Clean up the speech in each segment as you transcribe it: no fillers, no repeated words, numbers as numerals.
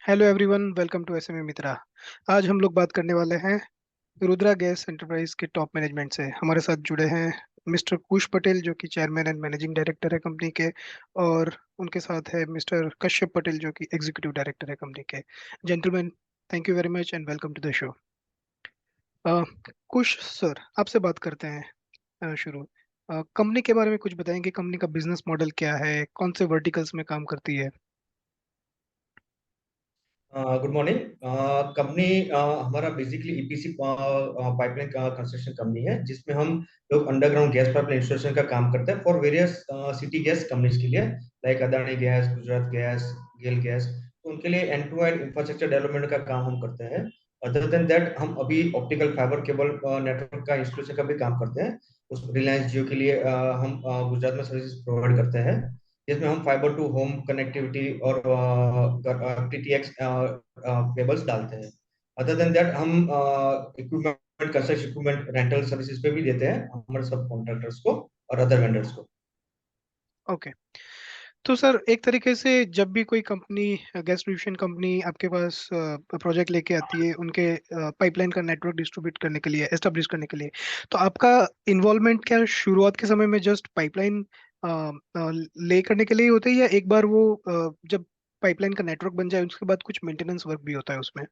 Hello everyone, welcome to SMA Mitra. आज हम लोग बात करने वाले हैं रुद्रा गैस एंटरप्राइज के टॉप मैनेजमेंट से। हमारे साथ जुड़े हैं मिस्टर कुश पटेल, जो कि चेयरमैन एंड मैनेजिंग डायरेक्टर है कंपनी के, और उनके साथ है मिस्टर कश्यप पटेल, जो कि एग्जीक्यूटिव डायरेक्टर है कंपनी के। Gentleman, thank you very much and welcome to the show. Kush sir, आपसे बात करते हैं। शुरू कंपनी के बारे में कुछ बताएंगे। कंपनी का बिजनेस मॉडल क्या है, कौन से वर्टिकल्स में काम करती है? Good morning. कंपनी हमारा बेसिकली ईपीसी पाइपलाइन का कंस्ट्रक्शन कंपनी है, जिसमें हम लोग अंडरग्राउंड गैस पाइपलाइन इंस्टॉलेशन का काम करते हैं for various city gas companies के लिए, like Adani gas, Gujarat gas, GAIL gas. तो उनके लिए end to end infrastructure development का काम हम करते हैं। अदर देन दैट हम अभी ऑप्टिकल फाइबर केबल नेटवर्क का इंस्टॉलेशन का भी काम करते हैं। उस रिलायंस जियो के लिए हम गुजरात में सर्विसेज प्रोवाइड करते हैं, जिसमें हम फाइबर टू होम कनेक्टिविटी और टीटीएक्स केबल्स डालते हैं। अदर देन दैट हम equipment, construction equipment rental services पे भी देते हैं हमारे सब कॉन्ट्रैक्टर्स को और अदर वेंडर्स को। ओके। तो सर, एक तरीके से जब भी कोई कंपनी, गैस डिस्ट्रीब्यूशन कंपनी आपके पास प्रोजेक्ट लेके आती है उनके पाइपलाइन का नेटवर्क डिस्ट्रीब्यूट करने के लिए, एस्टेब्लिश करने के लिए, तो आपका इन्वॉल्वमेंट क्या शुरुआत के समय में जस्ट पाइपलाइन ले करने के लिए ही होता है, या एक बार वो जब पाइपलाइन का नेटवर्क बन जाए उसके बाद कुछ मेंटेनेंस वर्क भी होता है उसमें?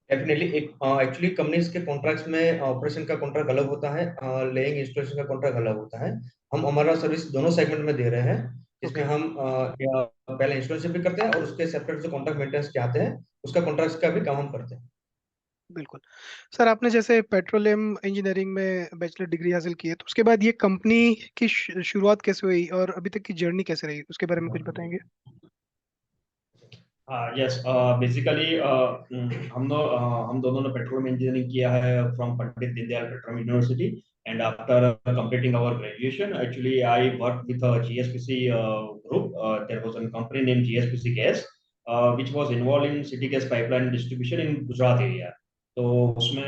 डेफिनेटली एक एक्चुअली कंपनीज के कॉन्ट्रैक्ट्स में ऑपरेशन का कॉन्ट्रैक्ट अलग होता है, लेइंग इंस्टॉलेशन का कॉन्ट्रैक्ट अलग होता है। हम हमारा सर्विस दोनों सेगमेंट में दे रहे हैं, जिसमें ओके, हम पहले इंस्टॉलेशन भी करते हैं और उसके सेपरेट जो कॉन्ट्रैक्ट मेंटेनेंस के आते हैं उसका कॉन्ट्रैक्ट का भी काम हम करते हैं। बिल्कुल। सर, आपने जैसे पेट्रोलियम इंजीनियरिंग में बैचलर डिग्री हासिल की है, तो उसके बाद ये कंपनी की शुरुआत कैसे हुई और अभी तक की जर्नी कैसे रही, उसके बारे में कुछ बताएंगे? यस, बेसिकली हम दोनों ने पेट्रोलियम इंजीनियरिंग किया है from Pandit Deendayal petroleum university. And after completing our graduation, actually I worked with a GSPC group. There was a company named GSPC Gas, which was involved in city gas pipeline distribution in Gujarat area. तो उसमें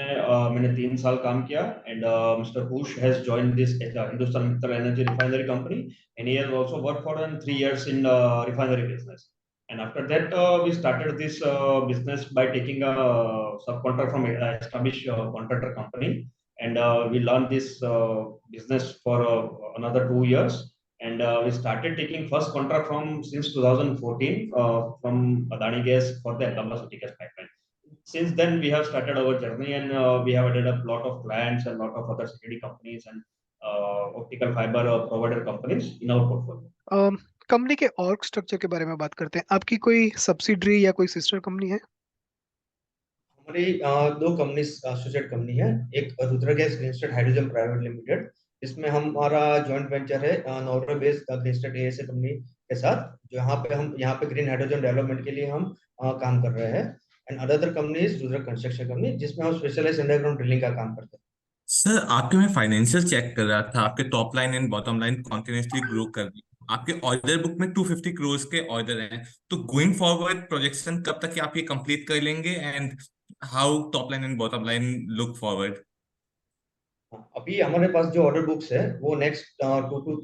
मैंने 3 साल काम किया। And mister Kush has joined this Hindustan Mittal Energy Refinery company, and he has also worked for 3 years in refinery business. And after that, we started this business by taking a subcontract from an established contractor company, and we learned this business for another 2 years. And we started taking first contract from since 2014 from Adani Gas for the Ahmedabad City Gas Pipeline. Since then, we have started our journey, and we have added a lot of clients and lot of other security companies and optical fiber provider companies in our portfolio. Company के org structure के बारे में बात करते हैं। आपकी कोई subsidiary या कोई सिस्टर कंपनी है? हमारी दो कंपनी एसोसिएट कंपनी है। एक Rudra gas green state hydrogen private limited, इसमें हमारा जॉइंट वेंचर है Norway based green state ASA company के साथ, जो यहाँ पे ग्रीन हाइड्रोजन डेवलपमेंट के लिए हम काम कर रहे हैं। And other company is Rudra construction company, जिसमें हम स्पेशलाइज अंडरग्राउंड ड्रिलिंग का काम करते हैं। सर, आपके मैं फाइनेंशियल चेक कर रहा था, आपके top line and bottom line continuously grow कर रही है। आपके ऑर्डर बुक में 250 करोड़ के ऑर्डर हैं। तो गोइंग फॉरवर्ड प्रोजेक्शन कब तक आप ये कंप्लीट कर लेंगे, and how top line and bottom line look forward? अभी हमारे पास जो ऑर्डर बुक्स है वो next two to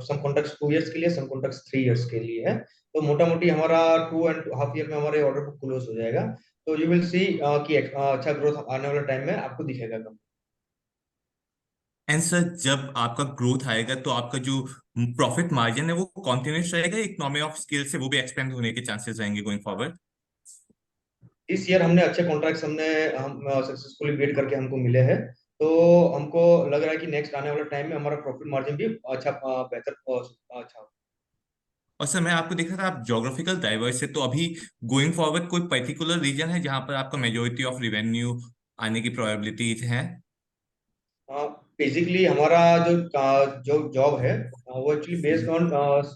some contracts 2 years के लिए, सम कॉन्ट्रैक्ट्स 3 इयर्स के लिए है। तो मोटा मोटी हमारा 2.5 ईयर में हमारे ऑर्डर बुक क्लोज हो जाएगा। तो यू विल सी कि अच्छा ग्रोथ आने वाले टाइम में आपको दिखेगा। एंड सर, जब आपका ग्रोथ आएगा तो आपका जो प्रॉफिट मार्जिन है वो कॉन्टिन्यूस रहेगा, इकोनॉमी ऑफ स्केल से वो भी एक्सपेंड होने के चांसेस रहेंगे गोइंग फॉरवर्ड? इस ईयर हमने अच्छे कॉन्ट्रैक्ट्स हम सक्सेसफुली बीट करके हमको मिले हैं। तो हमको लग रहा है कि नेक्स्ट आने वाले टाइम में हमारा प्रॉफिट मार्जिन भी अच्छा बेहतर अच्छा। और सर, मैं आपको देख रहा था आप जोग्राफिकल डाइवर्स है, तो अभी गोइंग फॉरवर्ड कोई पर्टिकुलर रीजन है जहां पर आपका मेजोरिटी ऑफ रिवेन्यू आने की प्रोबेबिलिटीज है? बेसिकली हमारा जो जॉब है वो actually based on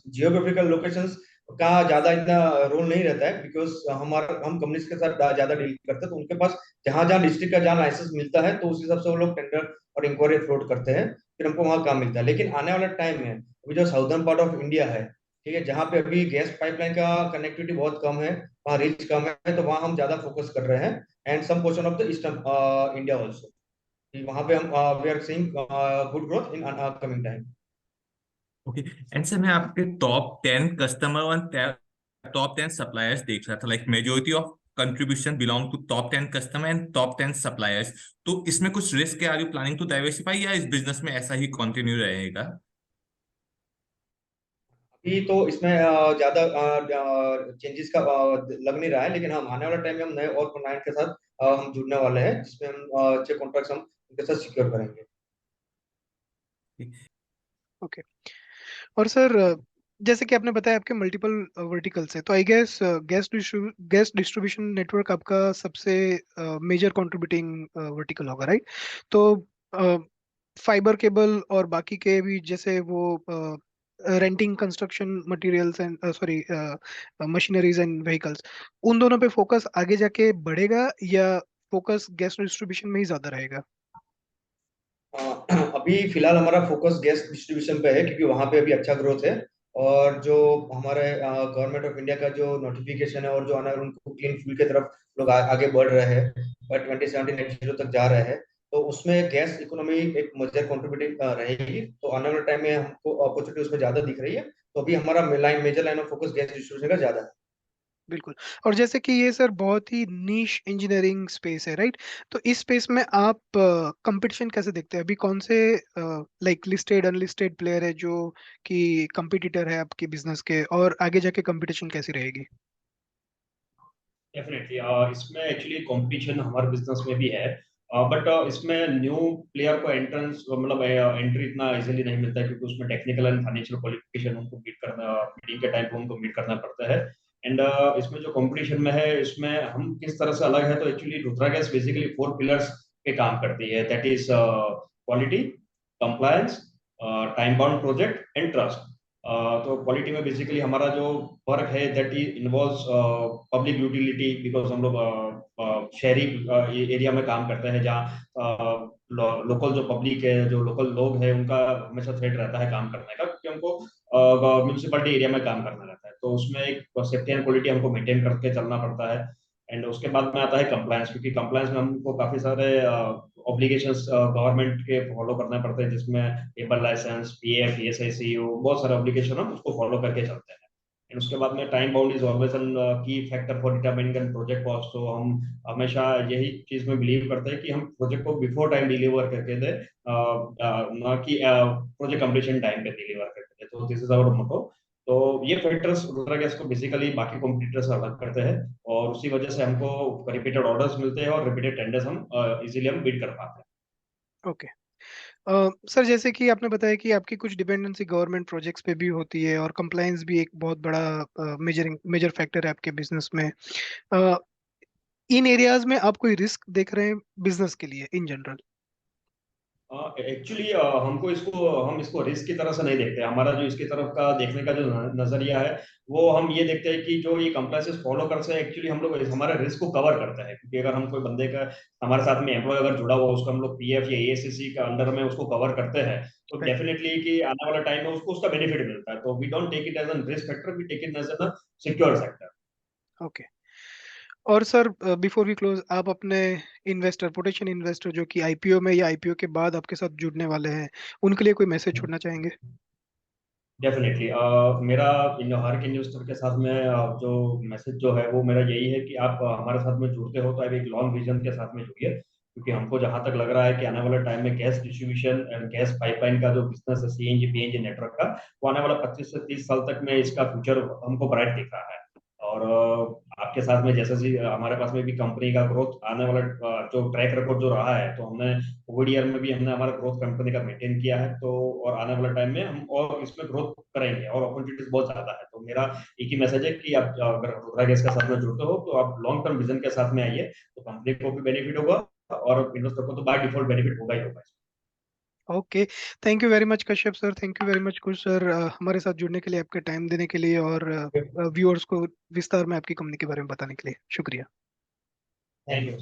geographical locations का ज्यादा इतना रोल नहीं रहता है, बिकॉज हम कंपनीज के साथ ज्यादा डील करते हैं। तो उनके पास जहां जहां डिस्ट्रिक्ट का जहां लाइसेंस मिलता है तो उस हिसाब से वो लोग टेंडर और इंक्वायरी फ्लोट करते हैं, फिर हमको वहां काम मिलता है। लेकिन आने वाले टाइम में अभी जो साउदर्न पार्ट ऑफ इंडिया है, ठीक है, जहाँ पे अभी गैस पाइपलाइन का कनेक्टिविटी बहुत कम है, वहाँ रीच कम है, तो वहाँ हम ज्यादा फोकस कर रहे हैं। And some portion of the eastern India also, वहां पे हम we are seeing good growth in coming time. Okay. And sir, मैं आपके टॉप 10 कस्टमर और टॉप 10 सप्लायर्स देख रहा था, like majority of contribution belong to top 10 customer and top 10 suppliers. तो इसमें कुछ रिस्क है, are you planning to diversify, या इस बिजनेस में ऐसा ही कंटिन्यू रहेगा? अभी तो इसमें ज्यादा चेंजेस का लग नहीं रहा है, लेकिन हम आने वाले टाइम में हम नए और क्लाइंट के साथ हम जुड़ने वाले हैं, जिसमें हम अच्छे कॉन्ट्रैक्ट्स हम उनके साथ सिक्योर करेंगे। ओके। और सर जैसे कि आपने बताया आपके मल्टीपल वर्टिकल्स है, तो I guess gas distribution network आपका सबसे मेजर कंट्रीब्यूटिंग वर्टिकल होगा, राइट? तो फाइबर केबल और बाकी के भी, जैसे वो renting construction materials and sorry machineries and vehicles, उन दोनों पे फोकस आगे जाके बढ़ेगा या फोकस गैस डिस्ट्रीब्यूशन में ही ज्यादा रहेगा? अभी फिलहाल हमारा फोकस गैस डिस्ट्रीब्यूशन पे है, क्योंकि वहां पे अभी अच्छा ग्रोथ है। और जो हमारे गवर्नमेंट ऑफ इंडिया का जो नोटिफिकेशन है और जो आना उनको क्लीन फ्यूल की तरफ लोग आगे बढ़ रहे हैं और 2017 नेट जीरो तक जा रहे हैं, तो उसमें गैस इकोनॉमी एक मेजर कंट्रीब्यूटिंग रहेगी। तो आने वाले टाइम में हमको अपॉर्चुनिटी उसमें ज्यादा दिख रही है, तो अभी हमारा major line of focus gas distribution का ज्यादा है। बिल्कुल। और जैसे कि ये सर बहुत ही नीश इंजीनियरिंग स्पेस है, राइट? तो इस स्पेस में आप कंपटीशन कैसे देखते हैं? अभी कौन से लाइक लिस्टेड अनलिस्टेड प्लेयर है जो कि कंपटीटर है आपके बिजनेस के, और आगे जाके कंपटीशन कैसी रहेगी? डेफिनेटली इसमें एक्चुअली कंपटीशन हमारे बिजनेस में भी है, बट इसमें न्यू प्लेयर को एंट्रेंस मतलब एंट्री इतना इजीली नहीं मिलता है, क्योंकि उसमें टेक्निकल एंड फाइनेंशियल क्वालिफिकेशन उनको मीट करना, मीटिंग के टाइम पे उनको मीट करना पड़ता है। एंड इसमें जो कंपटीशन में है, इसमें हम किस तरह से अलग है, तो actually Rudra gas basically 4 pillars पे काम करती है, that is quality, compliance, time bound project and trust. तो क्वालिटी में बेसिकली हमारा जो वर्क है that involves public utility, because हम लोग शहरी एरिया में काम करते हैं, जहाँ लोकल जो पब्लिक है, जो लोकल लोग हैं, उनका हमेशा थ्रेट रहता है काम करने का, क्योंकि हमको म्यूनसिपलिटी एरिया में काम करना रहता है, तो उसमें एक सेफ्टी एंड क्वालिटी हमको मेंटेन करके चलना पड़ता है। एंड उसके बाद में आता है कंप्लायंस, क्योंकि कंप्लायंस में हमको काफी सारे ऑब्लिगेशंस गवर्नमेंट के फॉलो करने पड़ते हैं, जिसमें लेबर लाइसेंस, पीएफ, ईएसआईसीयू, बहुत सारे ऑब्लिगेशन हम उसको फॉलो करके चलते हैं। एंड उसके बाद में time bound is always an key factor for determining project cost. तो हम हमेशा यही चीज में बिलीव करते हैं कि हम प्रोजेक्ट को बिफोर टाइम डिलीवर करके दे, ना कि प्रोजेक्ट कंप्लीशन टाइम पे डिलीवर करके दे। तो दिस इज आवर मोटो। तो ये फैक्टर्स रुद्रा गैस को बेसिकली बाकी कॉम्पिटिटर्स से अलग करते हैं, और उसी वजह से हमको रिपीटेड ऑर्डर्स मिलते हैं और रिपीटेड टेंडर्स हम इजीली हम बिड कर पाते हैं। ओके। सर जैसे कि आपने बताया कि आपकी कुछ डिपेंडेंसी गवर्नमेंट प्रोजेक्ट्स पे भी होती है, और कंप्लायंस भी एक बहुत बड़ा मेजर फैक्टर है आपके बिजनेस में। अ, इन एरियाज में आप कोई रिस्क देख रहे हैं बिजनेस के लिए इन जनरल? एक्चुअली हम इसको रिस्क की तरह से नहीं देखते। हमारा जो इसकी तरफ का देखने का जो नजरिया है, वो हम ये देखते हैं कि जो ये कंप्लायंसेस फॉलो करते हैं, एक्चुअली हम लोग हमारे रिस्क को कवर करते हैं, क्योंकि अगर हम कोई बंदे का हमारे साथ में एम्प्लॉय अगर जुड़ा हुआ, उसको हम लोग पीएफ या एएससी का अंडर में उसको कवर करते हैं, तो राइट। डेफिनेटली कि आने वाला टाइम में उसको उसका बेनिफिट मिलता है। तो we don't take it as an risk factor, we take it as an secure factor. Okay. और सर बिफोर वी क्लोज, आप अपने इन्वेस्टर, पोटेंशियल इन्वेस्टर जो कि आईपीओ में या आईपीओ के बाद आपके साथ जुड़ने वाले हैं, उनके लिए कोई मैसेज छोड़ना चाहेंगे? डेफिनेटली मेरा इन हर एक इन्वेस्टर के साथ में जो मैसेज जो है वो मेरा यही है कि आप हमारे साथ में जुड़ते हो तो आप एक लॉन्ग विजन के साथ में जुड़िए, क्योंकि हमको जहां तक लग रहा है कि आने वाले टाइम में gas distribution and gas pipeline का जो बिजनेस है, सीएनजी पीएनजी नेटवर्क का, वो आने वाला 25 से 30 साल तक में इसका फ्यूचर हमको ब्राइट दिख रहा है। और आपके साथ में जैसे जी हमारे पास में भी कंपनी का ग्रोथ आने वाला जो ट्रैक रिकॉर्ड जो रहा है, तो हमने कोविड ईयर में भी हमने हमारा ग्रोथ कंपनी का मेंटेन किया है। तो और आने वाले टाइम में हम और इसमें ग्रोथ करेंगे, और अपॉर्चुनिटीज बहुत ज्यादा है। तो मेरा एक ही मैसेज है कि आप अगर रुद्रा गैस के साथ में जुड़ते हो, तो आप लॉन्ग टर्म विजन के साथ में आइए, तो कंपनी को भी बेनिफिट होगा और इन्वेस्टर को तो बाय डिफॉल्ट बेनिफिट होगा ही होगा। Okay. Thank you very much Kashyap sir, thank you very much Kush sir, हमारे साथ जुड़ने के लिए, आपके टाइम देने के लिए, और व्यूअर्स को विस्तार में आपकी कंपनी के बारे में बताने के लिए शुक्रिया। Thank you.